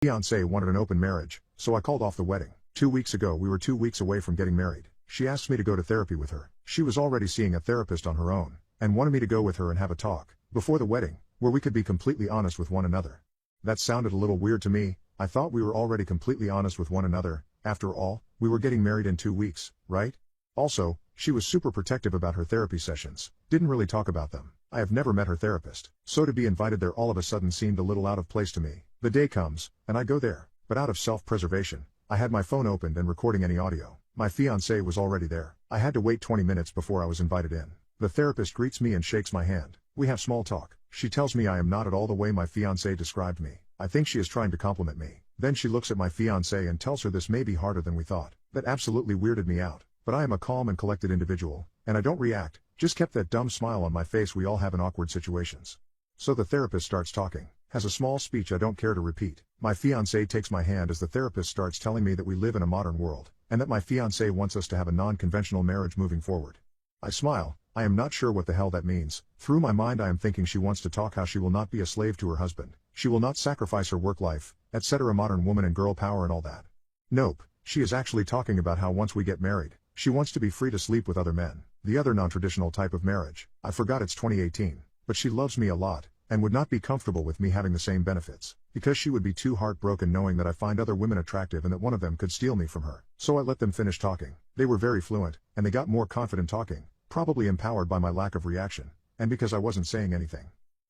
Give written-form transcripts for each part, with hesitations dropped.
Fiance wanted an open marriage, so I called off the wedding. 2 weeks ago we were 2 weeks away from getting married. She asked me to go to therapy with her. She was already seeing a therapist on her own, and wanted me to go with her and have a talk, before the wedding, where we could be completely honest with one another. That sounded a little weird to me. I thought we were already completely honest with one another. After all, we were getting married in 2 weeks, right? Also, she was super protective about her therapy sessions, didn't really talk about them. I have never met her therapist, so to be invited there all of a sudden seemed a little out of place to me. The day comes, and I go there, but out of self-preservation, I had my phone opened and recording any audio. My fiancé was already there. I had to wait 20 minutes before I was invited in. The therapist greets me and shakes my hand. We have small talk. She tells me I am not at all the way my fiancé described me. I think she is trying to compliment me. Then she looks at my fiancé and tells her this may be harder than we thought. That absolutely weirded me out. But I am a calm and collected individual, and I don't react, just kept that dumb smile on my face we all have in awkward situations. So the therapist starts talking, has a small speech I don't care to repeat. My fiancé takes my hand as the therapist starts telling me that we live in a modern world, and that my fiancé wants us to have a non-conventional marriage moving forward. I smile. I am not sure what the hell that means. Through my mind I am thinking she wants to talk how she will not be a slave to her husband, she will not sacrifice her work life, etc. modern woman and girl power and all that. Nope, she is actually talking about how once we get married, she wants to be free to sleep with other men, the other non-traditional type of marriage. I forgot it's 2018, but she loves me a lot, and would not be comfortable with me having the same benefits, because she would be too heartbroken knowing that I find other women attractive and that one of them could steal me from her. So I let them finish talking. They were very fluent, and they got more confident talking, probably empowered by my lack of reaction, and because I wasn't saying anything.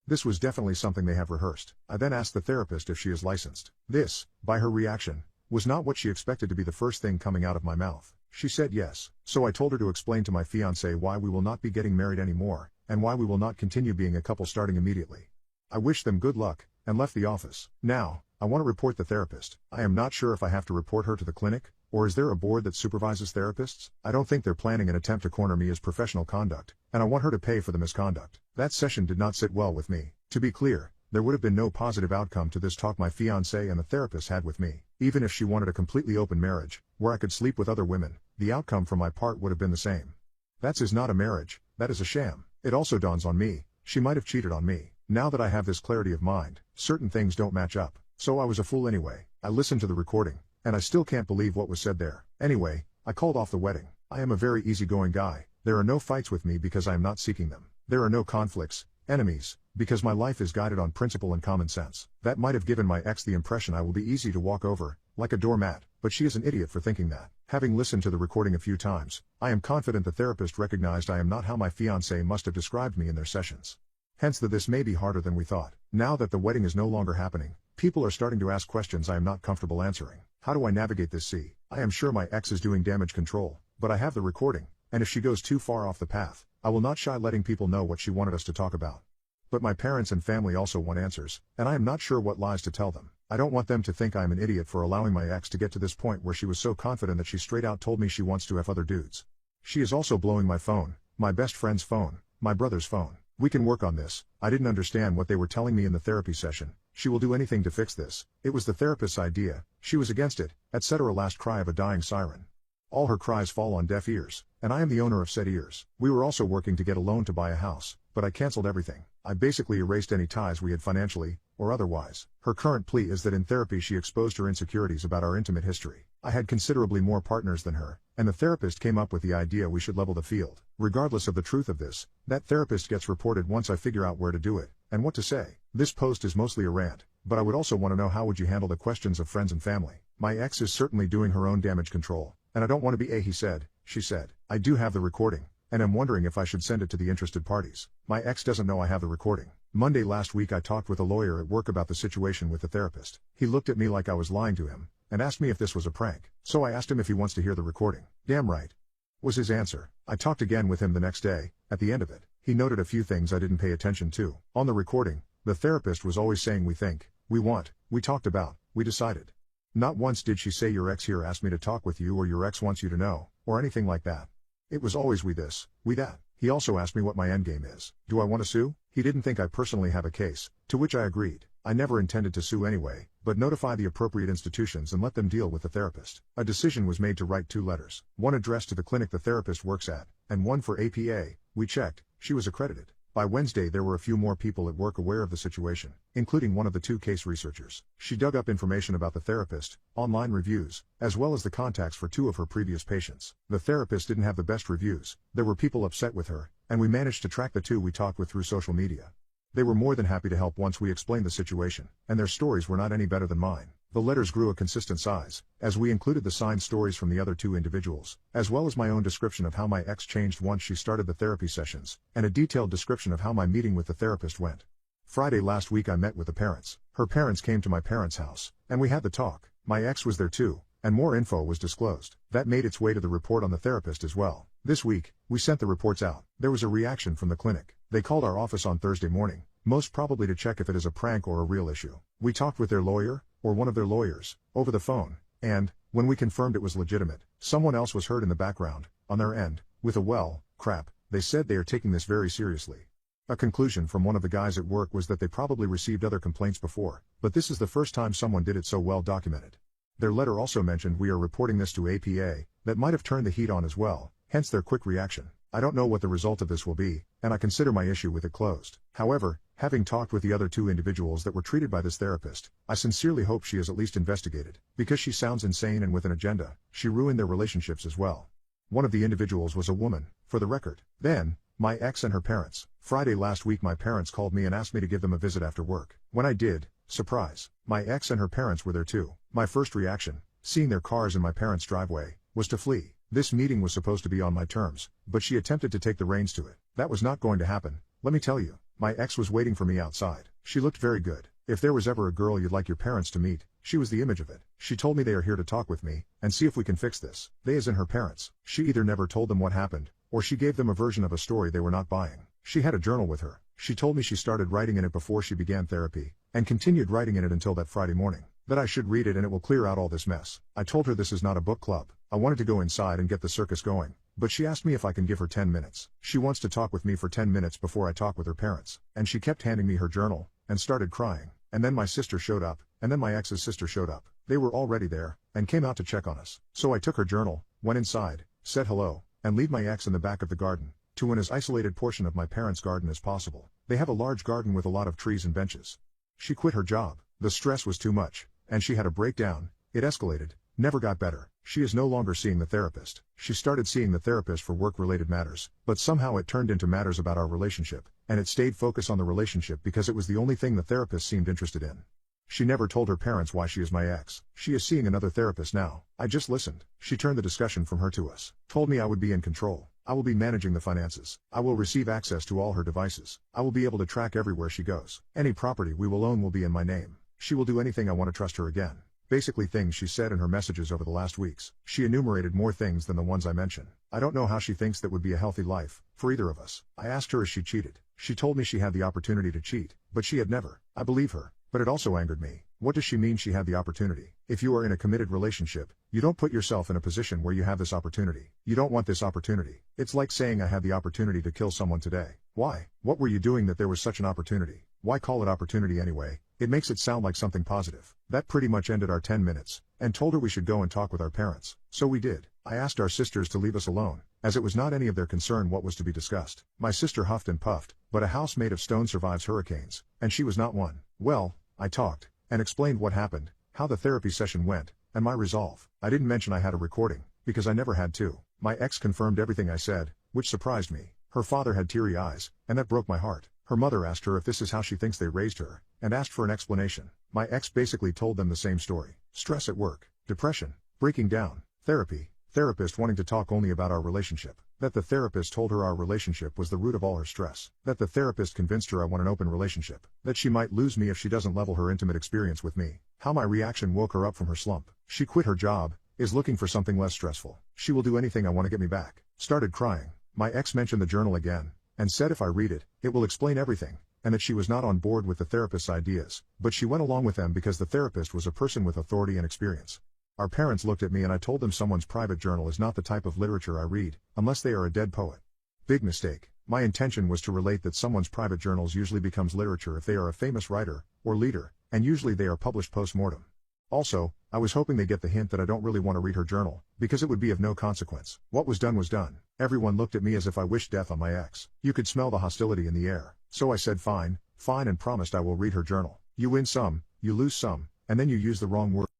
This was definitely something they have rehearsed. I then asked the therapist if she is licensed. This, by her reaction, was not what she expected to be the first thing coming out of my mouth. She said yes, so I told her to explain to my fiancé why we will not be getting married anymore, and why we will not continue being a couple starting immediately. I wished them good luck, and left the office. Now, I want to report the therapist. I am not sure if I have to report her to the clinic, or is there a board that supervises therapists? I don't think they're planning an attempt to corner me as professional conduct, and I want her to pay for the misconduct. That session did not sit well with me. To be clear, there would have been no positive outcome to this talk my fiancé and the therapist had with me. Even if she wanted a completely open marriage, where I could sleep with other women, the outcome from my part would have been the same. That is not a marriage, that is a sham. It also dawns on me, she might have cheated on me. Now that I have this clarity of mind, certain things don't match up. So I was a fool anyway. I listened to the recording, and I still can't believe what was said there. Anyway, I called off the wedding. I am a very easygoing guy. There are no fights with me because I am not seeking them. There are no conflicts, enemies, because my life is guided on principle and common sense. That might have given my ex the impression I will be easy to walk over, like a doormat, but she is an idiot for thinking that. Having listened to the recording a few times, I am confident the therapist recognized I am not how my fiancé must have described me in their sessions. Hence this may be harder than we thought. Now that the wedding is no longer happening, people are starting to ask questions I am not comfortable answering. How do I navigate this? See, I am sure my ex is doing damage control, but I have the recording, and if she goes too far off the path, I will not shy letting people know what she wanted us to talk about. But my parents and family also want answers, and I am not sure what lies to tell them. I don't want them to think I am an idiot for allowing my ex to get to this point where she was so confident that she straight out told me she wants to F other dudes. She is also blowing my phone, my best friend's phone, my brother's phone. We can work on this. I didn't understand what they were telling me in the therapy session. She will do anything to fix this. It was the therapist's idea, she was against it, etc. Last cry of a dying siren. All her cries fall on deaf ears, and I am the owner of said ears. We were also working to get a loan to buy a house, but I canceled everything. I basically erased any ties we had financially, or otherwise. Her current plea is that in therapy she exposed her insecurities about our intimate history. I had considerably more partners than her, and the therapist came up with the idea we should level the field. Regardless of the truth of this, that therapist gets reported once I figure out where to do it, and what to say. This post is mostly a rant, but I would also want to know how would you handle the questions of friends and family. My ex is certainly doing her own damage control, and I don't want to be a he said, she said. I do have the recording, and am wondering if I should send it to the interested parties. My ex doesn't know I have the recording. Monday last week I talked with a lawyer at work about the situation with the therapist. He looked at me like I was lying to him, and asked me if this was a prank. So I asked him if he wants to hear the recording. Damn right, was his answer. I talked again with him the next day. At the end of it, he noted a few things I didn't pay attention to. On the recording, the therapist was always saying we think, we want, we talked about, we decided. Not once did she say your ex here asked me to talk with you or your ex wants you to know, or anything like that. It was always we this, we that. He also asked me what my endgame is. Do I want to sue? He didn't think I personally have a case, to which I agreed. I never intended to sue anyway, but notify the appropriate institutions and let them deal with the therapist. A decision was made to write 2 letters, one addressed to the clinic the therapist works at, and one for APA. We checked, she was accredited. By Wednesday there were a few more people at work aware of the situation, including one of the two case researchers. She dug up information about the therapist, online reviews, as well as the contacts for two of her previous patients. The therapist didn't have the best reviews, there were people upset with her, and we managed to track the two we talked with through social media. They were more than happy to help once we explained the situation, and their stories were not any better than mine. The letters grew a consistent size, as we included the signed stories from the other two individuals, as well as my own description of how my ex changed once she started the therapy sessions, and a detailed description of how my meeting with the therapist went. Friday last week I met with the parents. Her parents came to my parents' house, and we had the talk. My ex was there too, and more info was disclosed. That made its way to the report on the therapist as well. This week, we sent the reports out. There was a reaction from the clinic. They called our office on Thursday morning, most probably to check if it is a prank or a real issue. We talked with their lawyer, or one of their lawyers, over the phone, and, when we confirmed it was legitimate, someone else was heard in the background, on their end, with a crap, they said they are taking this very seriously. A conclusion from one of the guys at work was that they probably received other complaints before, but this is the first time someone did it so well documented. Their letter also mentioned we are reporting this to APA, that might have turned the heat on as well, hence their quick reaction. I don't know what the result of this will be, and I consider my issue with it closed. However, having talked with the other two individuals that were treated by this therapist, I sincerely hope she is at least investigated, because she sounds insane and with an agenda. She ruined their relationships as well. One of the individuals was a woman, for the record. Then, my ex and her parents. Friday last week my parents called me and asked me to give them a visit after work. When I did, surprise, my ex and her parents were there too. My first reaction, seeing their cars in my parents' driveway, was to flee. This meeting was supposed to be on my terms, but she attempted to take the reins to it. That was not going to happen, let me tell you. My ex was waiting for me outside. She looked very good. If there was ever a girl you'd like your parents to meet, she was the image of it. She told me they are here to talk with me, and see if we can fix this. They as in her parents. She either never told them what happened, or she gave them a version of a story they were not buying. She had a journal with her. She told me she started writing in it before she began therapy, and continued writing in it until that Friday morning. That I should read it and it will clear out all this mess. I told her this is not a book club. I wanted to go inside and get the circus going, but she asked me if I can give her 10 minutes. She wants to talk with me for 10 minutes before I talk with her parents, and she kept handing me her journal, and started crying. And then my sister showed up, and then my ex's sister showed up. They were already there, and came out to check on us. So I took her journal, went inside, said hello, and leave my ex in the back of the garden, to an as isolated portion of my parents' garden as possible. They have a large garden with a lot of trees and benches. She quit her job. The stress was too much, and she had a breakdown. It escalated, never got better. She is no longer seeing the therapist. She started seeing the therapist for work-related matters, but somehow it turned into matters about our relationship, and it stayed focused on the relationship because it was the only thing the therapist seemed interested in. She never told her parents why she is my ex. She is seeing another therapist now. I just listened. She turned the discussion from her to us. Told me I would be in control. I will be managing the finances. I will receive access to all her devices. I will be able to track everywhere she goes. Any property we will own will be in my name. She will do anything I want to trust her again. Basically things she said in her messages over the last weeks. She enumerated more things than the ones I mention. I don't know how she thinks that would be a healthy life, for either of us. I asked her if she cheated. She told me she had the opportunity to cheat, but she had never. I believe her, but it also angered me. What does she mean she had the opportunity? If you are in a committed relationship, you don't put yourself in a position where you have this opportunity. You don't want this opportunity. It's like saying I had the opportunity to kill someone today. Why? What were you doing that there was such an opportunity? Why call it opportunity anyway? It makes it sound like something positive. That pretty much ended our 10 minutes, and told her we should go and talk with our parents. So we did. I asked our sisters to leave us alone, as it was not any of their concern what was to be discussed. My sister huffed and puffed, but a house made of stone survives hurricanes, and she was not one. Well, I talked, and explained what happened, how the therapy session went, and my resolve. I didn't mention I had a recording, because I never had to. My ex confirmed everything I said, which surprised me. Her father had teary eyes, and that broke my heart. Her mother asked her if this is how she thinks they raised her, and asked for an explanation. My ex basically told them the same story. Stress at work, depression, breaking down, therapy, therapist wanting to talk only about our relationship. That the therapist told her our relationship was the root of all her stress. That the therapist convinced her I want an open relationship. That she might lose me if she doesn't level her intimate experience with me. How my reaction woke her up from her slump. She quit her job, is looking for something less stressful. She will do anything I want to get me back. Started crying. My ex mentioned the journal again, and said if I read it, it will explain everything, and that she was not on board with the therapist's ideas, but she went along with them because the therapist was a person with authority and experience. Our parents looked at me and I told them someone's private journal is not the type of literature I read, unless they are a dead poet. Big mistake. My intention was to relate that someone's private journals usually becomes literature if they are a famous writer, or leader, and usually they are published post-mortem. Also, I was hoping they get the hint that I don't really want to read her journal, because it would be of no consequence. What was done was done. Everyone looked at me as if I wished death on my ex. You could smell the hostility in the air. So I said fine, and promised I will read her journal. You win some, you lose some, and then you use the wrong word.